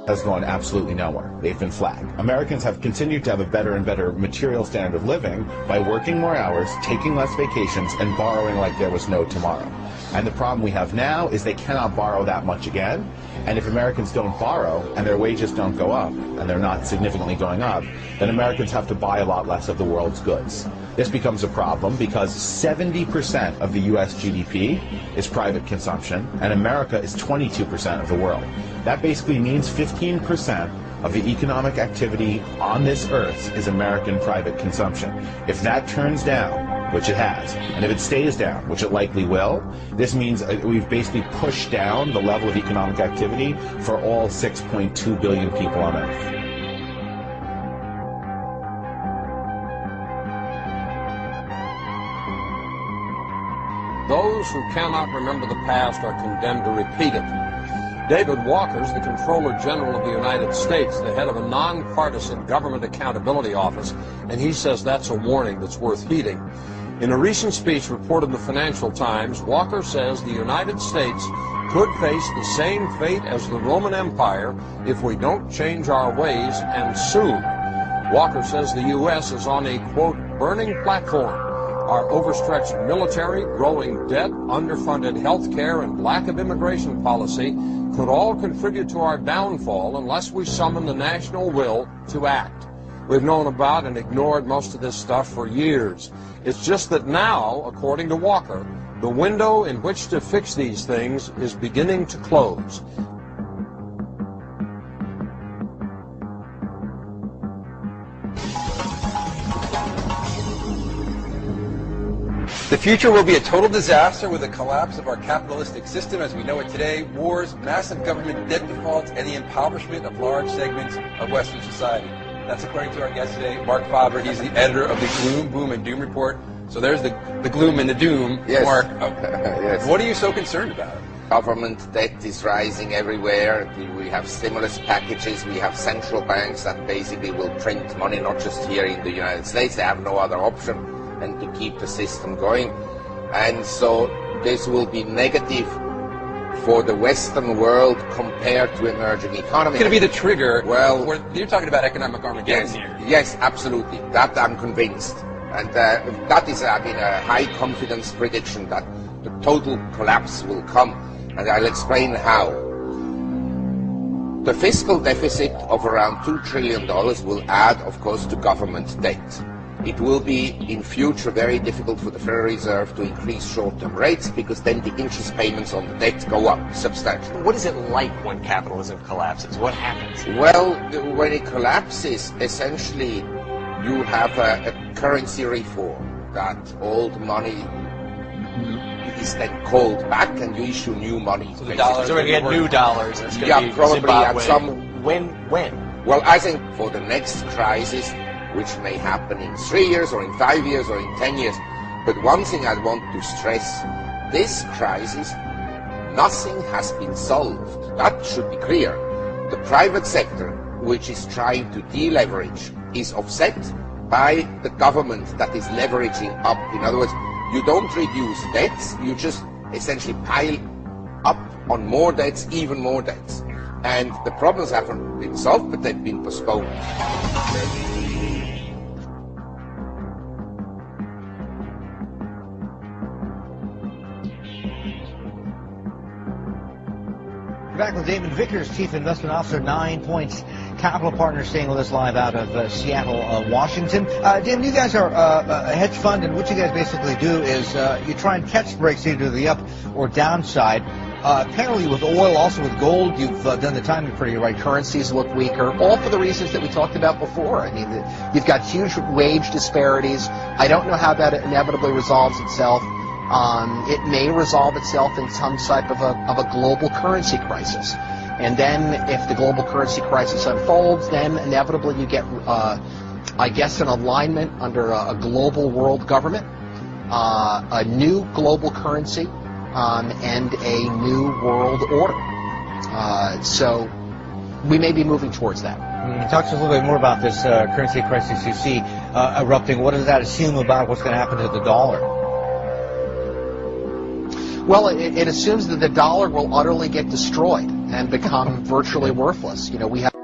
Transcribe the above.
has gone absolutely nowhere. They've been flagged. Americans have continued to have a better and better material standard of living by working more hours, taking less vacations, and borrowing like there was no tomorrow. And the problem we have now is they cannot borrow that much again. And if Americans don't borrow and their wages don't go up, and they're not significantly going up, then Americans have to buy a lot less of the world's goods. This becomes a problem because 70% of the U.S. GDP is private consumption, and America is 22% of the world. That basically means 15% of the economic activity on this earth is American private consumption. If that turns down, which it has, and if it stays down, which it likely will, this means we've basically pushed down the level of economic activity for all 6.2 billion people on Earth. Those who cannot remember the past are condemned to repeat it. David Walker's the Comptroller General of the United States, the head of a nonpartisan government accountability office, and he says that's a warning that's worth heeding. In a recent speech reported in the Financial Times, Walker says the United States could face the same fate as the Roman Empire if we don't change our ways, and soon. Walker says the U.S. is on a, quote, burning platform. Our overstretched military, growing debt, underfunded health care, and lack of immigration policy could all contribute to our downfall unless we summon the national will to act. We've known about and ignored most of this stuff for years. It's just that now, according to Walker, the window in which to fix these things is beginning to close. The future will be a total disaster with the collapse of our capitalistic system as we know it today, wars, massive government debt defaults, and the impoverishment of large segments of Western society. That's according to our guest today, Mark Faber. He's the editor of the Gloom, Boom, and Doom Report. So there's the gloom and the doom. Yes. Mark, Yes. What are you so concerned about? Government debt is rising everywhere. We have stimulus packages. We have central banks that basically will print money, not just here in the United States. They have no other option and to keep the system going. And so this will be negative for the Western world compared to emerging economies. It's going to be the trigger. Well, you're talking about economic Armageddon here. Yes, absolutely. That I'm convinced. And that is, I mean, a high confidence prediction that the total collapse will come. And I'll explain how. The fiscal deficit of around $2 trillion will add, of course, to government debt. It will be in future very difficult for the Federal Reserve to increase short-term rates because then the interest payments on the debt go up substantially. What is it like when capitalism collapses? What happens? Well, when it collapses, essentially you have a currency reform that old money is then called back and you issue new money. So the dollars, so we get new dollars. It's going to be probably Zimbabwe. at some... When? Well, I think for the next crisis, which may happen in 3 years or in 5 years or in 10 years. But one thing I want to stress, this crisis, nothing has been solved. That should be clear. The private sector, which is trying to deleverage, is offset by the government that is leveraging up. In other words, you don't reduce debts, you just essentially pile up on more debts, even more debts. And the problems haven't been solved, but they've been postponed. Back with Damon Vickers, Chief Investment Officer, 9 Points Capital Partners, staying with us live out of Seattle, Washington. Damon, you guys are a hedge fund, and what you guys basically do is you try and catch breaks either the up or downside. Apparently with oil, also with gold, you've done the timing pretty right. Currencies look weaker, all for the reasons that we talked about before. I mean, you've got huge wage disparities. I don't know how that inevitably resolves itself. It may resolve itself in some type of a global currency crisis. And then if the global currency crisis unfolds, then inevitably you get, I guess, an alignment under a global world government, a new global currency, and a new world order. So we may be moving towards that. Talk to us a little bit more about this currency crisis you see erupting. What does that assume about what's going to happen to the dollar? Well, it assumes that the dollar will utterly get destroyed. and become virtually worthless. You know, we have